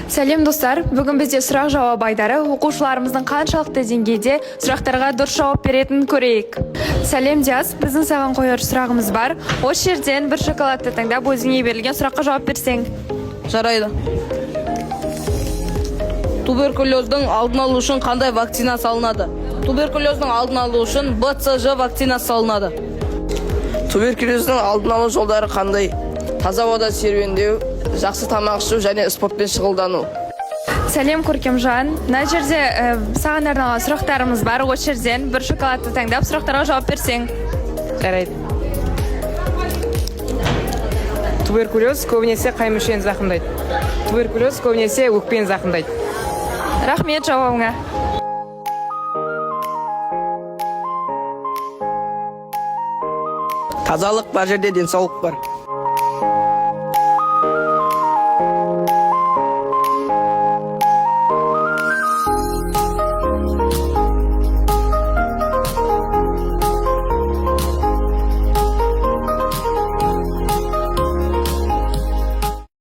Сәлем достар, бүгін бізде сұрақ жауап айдары оқушыларымыздың қаншалықты деңгейде сұрақтарға дұрыс жауап беретінін көрейік. Сәлем Диас, біздің саған қояр сұрағымыз бар. Осы жерден бір шоколадты таңдап өзіңе берілген сұраққа жауап берсең. Жарайды. Туберкулездің алдын алу үшін қандай вакцина салынады? Туберкулездің алдын алу үшін БЦЖ вакцинасы салынады. Туберкулездің алдын алу жолдары қандай? Таза ауада серуендеу, жақсы тамақ ішу және спортпен шұғылдану. Сәлем Көркемжан, мына жерде саған арналған сұрақтарымыз бар. Осы жерден бір шоколадты таңдап сұрақтарға жауап берсең. Жарайды. Туберкулез көбінесе қай мүшені зақымдайды? Туберкулез көбінесе өкпені зақымдайды. Рахмет жауабыңа. Тазалық бар жерде денсаулық бар.